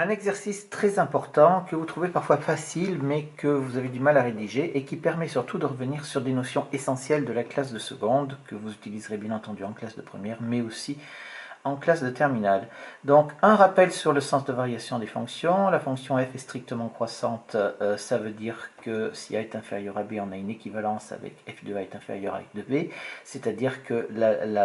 Un exercice très important que vous trouvez parfois facile mais que vous avez du mal à rédiger et qui permet surtout de revenir sur des notions essentielles de la classe de seconde que vous utiliserez bien entendu en classe de première mais aussi en classe de terminale. Donc un rappel sur le sens de variation des fonctions. La fonction f est strictement croissante, ça veut dire que si a est inférieur à b, on a une équivalence avec f de a est inférieur à f de b, c'est-à-dire que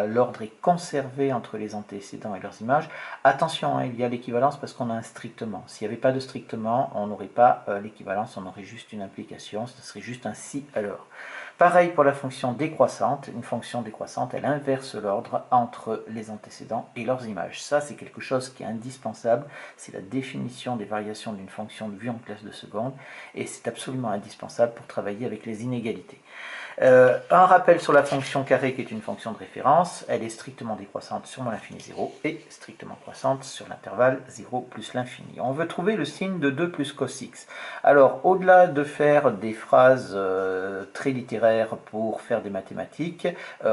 l'ordre est conservé entre les antécédents et leurs images. Attention, hein, il y a l'équivalence parce qu'on a un strictement. S'il n'y avait pas de strictement, on n'aurait pas l'équivalence, on aurait juste une implication, ce serait juste un si alors. Pareil pour la fonction décroissante. Une fonction décroissante, elle inverse l'ordre entre les antécédents et leurs images. Ça, c'est quelque chose qui est indispensable. C'est la définition des variations d'une fonction vue en classe de seconde. Et c'est absolument indispensable pour travailler avec les inégalités. Un rappel sur la fonction carré qui est une fonction de référence, elle est strictement décroissante sur l'infini 0 et strictement croissante sur l'intervalle 0 plus l'infini. On veut trouver le signe de 2 plus cos x. Alors au-delà de faire des phrases très littéraires pour faire des mathématiques,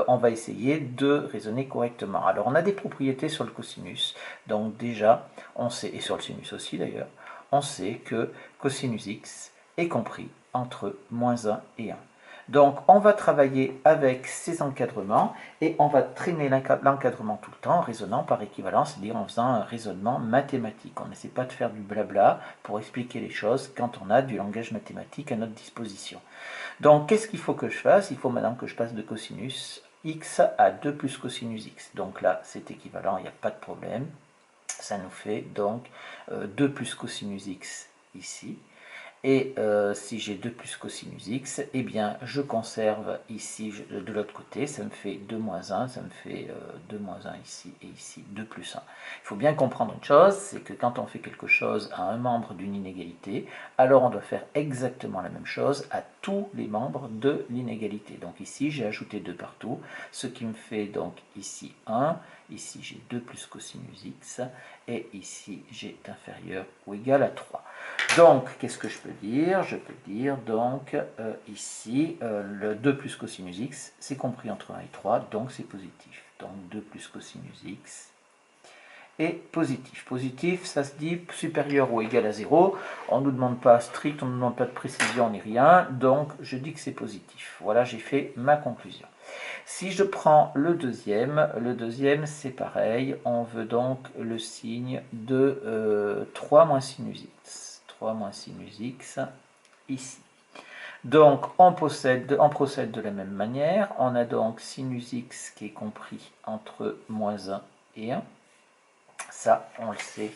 on va essayer de raisonner correctement. Alors on a des propriétés sur le cosinus, donc déjà on sait, et sur le sinus aussi d'ailleurs, on sait que cosinus x est compris entre moins 1 et 1. Donc on va travailler avec ces encadrements et on va traîner l'encadrement tout le temps en raisonnant par équivalence, c'est-à-dire en faisant un raisonnement mathématique. On n'essaie pas de faire du blabla pour expliquer les choses quand on a du langage mathématique à notre disposition. Donc qu'est-ce qu'il faut que je fasse? Il faut maintenant que je passe de cosinus x à 2 plus cosinus x. Donc là c'est équivalent, il n'y a pas de problème. Ça nous fait donc 2 plus cosinus x ici. Et si j'ai 2 plus cosinus x, eh bien je conserve ici de l'autre côté, ça me fait 2 moins 1, ça me fait 2 moins 1 ici et ici 2 plus 1. Il faut bien comprendre une chose, c'est que quand on fait quelque chose à un membre d'une inégalité, alors on doit faire exactement la même chose à tous les membres de l'inégalité. Donc ici j'ai ajouté 2 partout, ce qui me fait donc ici 1, ici j'ai 2 plus cosinus x, et ici j'ai inférieur ou égal à 3. Donc, qu'est-ce que je peux dire? Je peux dire donc ici, le 2 plus cosinus x, c'est compris entre 1 et 3, donc c'est positif. Donc 2 plus cosinus x est positif. Positif, ça se dit supérieur ou égal à 0. On ne nous demande pas strict, on ne nous demande pas de précision ni rien, donc je dis que c'est positif. Voilà, j'ai fait ma conclusion. Si je prends le deuxième c'est pareil, on veut donc le signe de 3 moins sinus x. 3 moins sinus x ici. Donc on procède de la même manière, on a donc sinus x qui est compris entre moins 1 et 1. Ça, on le sait,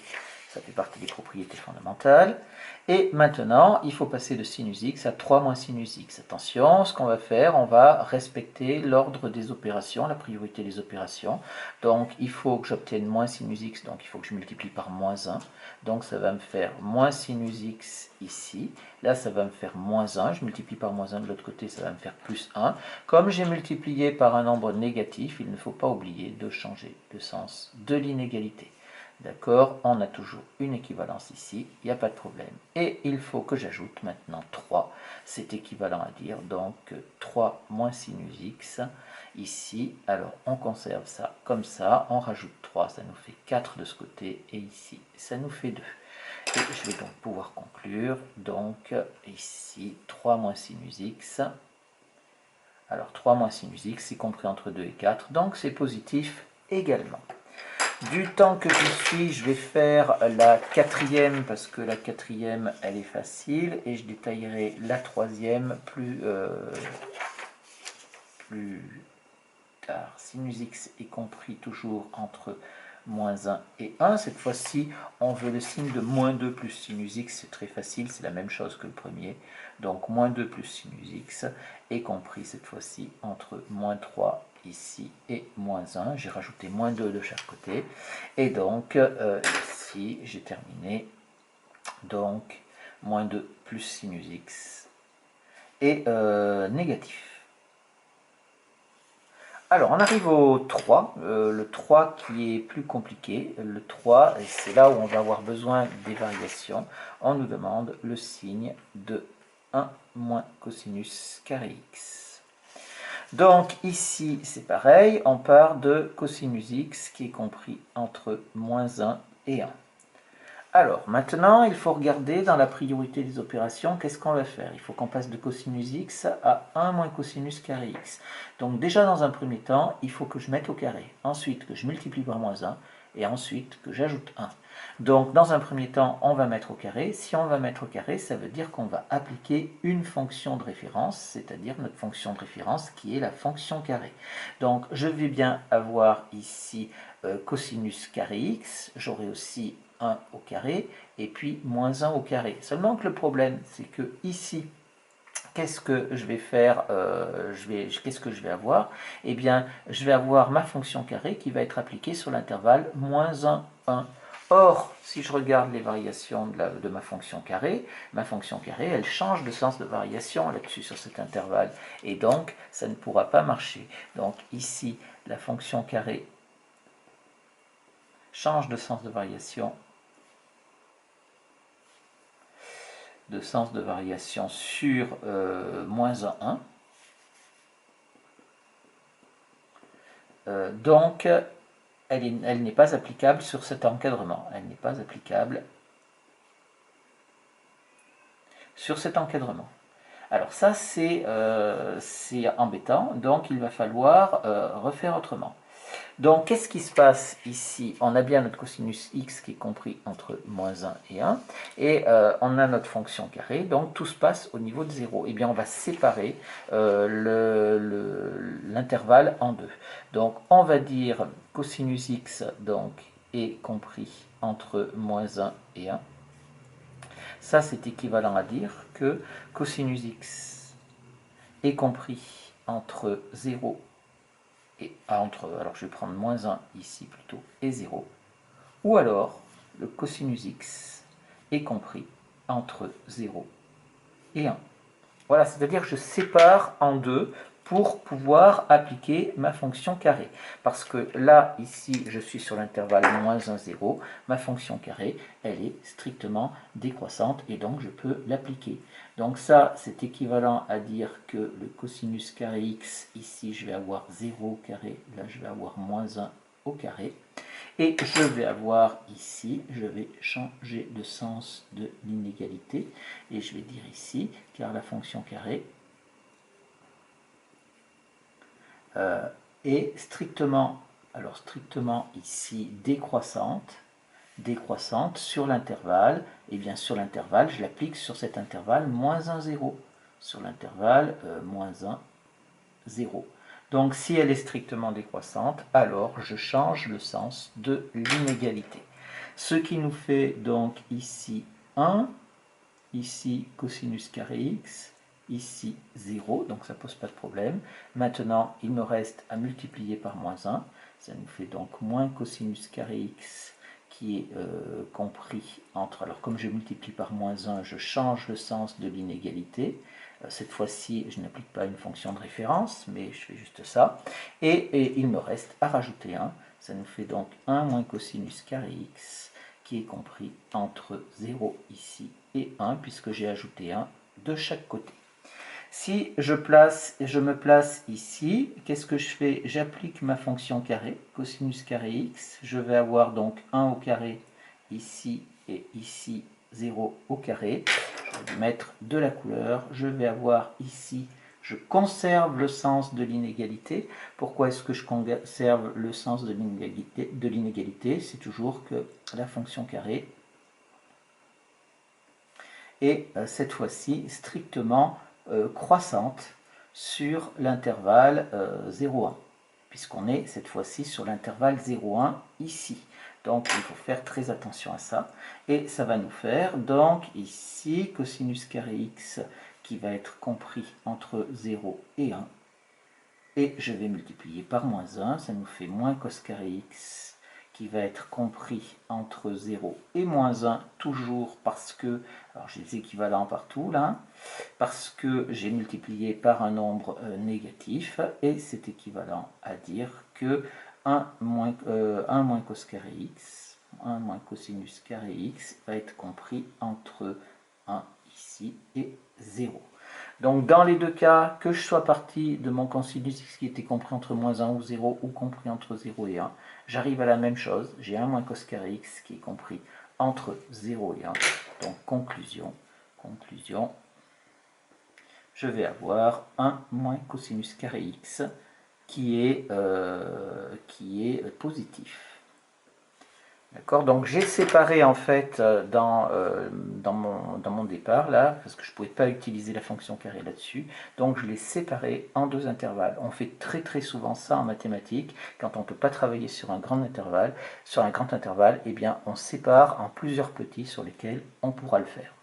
ça fait partie des propriétés fondamentales. Et maintenant, il faut passer de sinus x à 3 moins sinus x. Attention, ce qu'on va faire, on va respecter l'ordre des opérations, la priorité des opérations. Donc, il faut que j'obtienne moins sinus x, donc il faut que je multiplie par moins 1. Donc, ça va me faire moins sinus x ici. Là, ça va me faire moins 1. Je multiplie par moins 1 de l'autre côté, ça va me faire plus 1. Comme j'ai multiplié par un nombre négatif, il ne faut pas oublier de changer le sens de l'inégalité. D'accord, on a toujours une équivalence ici, il n'y a pas de problème. Et il faut que j'ajoute maintenant 3, c'est équivalent à dire donc 3 moins sinus x ici. Alors on conserve ça comme ça, on rajoute 3, ça nous fait 4 de ce côté, et ici ça nous fait 2. Et je vais donc pouvoir conclure, donc ici 3 moins sinus x. Alors 3 moins sinus x, c'est compris entre 2 et 4, donc c'est positif également. Du temps que j'y suis, je vais faire la quatrième parce que la quatrième elle est facile et je détaillerai la troisième plus tard. Sinus x est compris toujours entre moins 1 et 1. Cette fois-ci, on veut le signe de moins 2 plus sinus x, c'est très facile, c'est la même chose que le premier. Donc moins 2 plus sinus x est compris cette fois-ci entre moins 3 ici et moins 1. J'ai rajouté moins 2 de chaque côté. Et donc ici, j'ai terminé. Donc moins 2 plus sinus x est négatif. Alors, on arrive au 3, le 3 qui est plus compliqué. Le 3, c'est là où on va avoir besoin des variations. On nous demande le signe de 1 moins cosinus carré x. Donc ici, c'est pareil, on part de cosinus x qui est compris entre moins 1 et 1. Alors, maintenant, il faut regarder dans la priorité des opérations, qu'est-ce qu'on va faire? Il faut qu'on passe de cosinus x à 1 moins cosinus carré x. Donc déjà, dans un premier temps, il faut que je mette au carré. Ensuite, que je multiplie par moins 1. Et ensuite, que j'ajoute 1. Donc, dans un premier temps, on va mettre au carré. Si on va mettre au carré, ça veut dire qu'on va appliquer une fonction de référence, c'est-à-dire notre fonction de référence qui est la fonction carré. Donc, je vais bien avoir ici cosinus carré x. J'aurai aussi 1 au carré, et puis moins 1 au carré. Seulement que le problème, c'est que ici, qu'est-ce que je vais faire qu'est-ce que je vais avoir? Eh bien, je vais avoir ma fonction carré qui va être appliquée sur l'intervalle moins 1, 1. Or, si je regarde les variations de ma fonction carré, elle change de sens de variation là-dessus, sur cet intervalle. Et donc, ça ne pourra pas marcher. Donc, ici, la fonction carré change de sens de variation sur moins 1. Donc, elle n'est pas applicable sur cet encadrement. Elle n'est pas applicable sur cet encadrement. Alors ça, c'est embêtant. Donc, il va falloir refaire autrement. Donc, qu'est-ce qui se passe ici? On a bien notre cosinus x qui est compris entre moins 1 et 1, et on a notre fonction carrée, donc tout se passe au niveau de 0. Eh bien, on va séparer l'intervalle en deux. Donc, on va dire cosinus x donc, est compris entre moins 1 et 1. Ça, c'est équivalent à dire que cosinus x est compris entre 0 et alors je vais prendre moins 1 ici plutôt, et 0. Ou alors, le cosinus x est compris entre 0 et 1. Voilà, c'est-à-dire que je sépare en deux pour pouvoir appliquer ma fonction carré. Parce que là, ici, je suis sur l'intervalle moins 1, 0. Ma fonction carré, elle est strictement décroissante et donc je peux l'appliquer. Donc ça, c'est équivalent à dire que le cosinus carré x, ici, je vais avoir 0 au carré. Là, je vais avoir moins 1 au carré. Et je vais avoir ici, je vais changer de sens de l'inégalité, et je vais dire ici, car la fonction carré est strictement ici décroissante sur l'intervalle, et bien sur l'intervalle, je l'applique sur cet intervalle moins 1, 0, sur l'intervalle moins 1, 0. Donc si elle est strictement décroissante, alors je change le sens de l'inégalité. Ce qui nous fait donc ici 1, ici cosinus carré x, ici 0, donc ça ne pose pas de problème. Maintenant, il me reste à multiplier par moins 1, ça nous fait donc moins cosinus carré x qui est compris entre, alors comme je multiplie par moins 1, je change le sens de l'inégalité. Cette fois-ci, je n'applique pas une fonction de référence, mais je fais juste ça. Et il me reste à rajouter 1. Ça nous fait donc 1 moins cosinus carré x, qui est compris entre 0 ici et 1, puisque j'ai ajouté 1 de chaque côté. Si je me place ici, qu'est-ce que je fais? J'applique ma fonction carré, cosinus carré x. Je vais avoir donc 1 au carré ici et ici 0 au carré. Je vais mettre de la couleur. Je vais avoir ici, je conserve le sens de l'inégalité. Pourquoi est-ce que je conserve le sens de l'inégalité? C'est toujours que la fonction carré est cette fois-ci strictement croissante sur l'intervalle 0,1, puisqu'on est cette fois-ci sur l'intervalle 0,1 ici. Donc il faut faire très attention à ça. Et ça va nous faire donc ici cosinus carré x qui va être compris entre 0 et 1. Et je vais multiplier par moins 1, ça nous fait moins cos carré x qui va être compris entre 0 et moins 1, toujours parce que, alors j'ai des équivalents partout là, parce que j'ai multiplié par un nombre négatif, et c'est équivalent à dire que 1 moins cos carré x, 1 moins cosinus carré x va être compris entre 1 ici et 0. Donc dans les deux cas, que je sois parti de mon cosinus x qui était compris entre moins 1 ou 0, ou compris entre 0 et 1, j'arrive à la même chose. J'ai 1 moins cos carré x qui est compris entre 0 et 1. Donc conclusion, je vais avoir 1 moins cosinus carré x qui est positif. D'accord, donc j'ai séparé en fait dans mon départ là, parce que je ne pouvais pas utiliser la fonction carré là-dessus, donc je l'ai séparé en 2 intervalles. On fait très très souvent ça en mathématiques, quand on ne peut pas travailler sur un grand intervalle, eh bien on sépare en plusieurs petits sur lesquels on pourra le faire.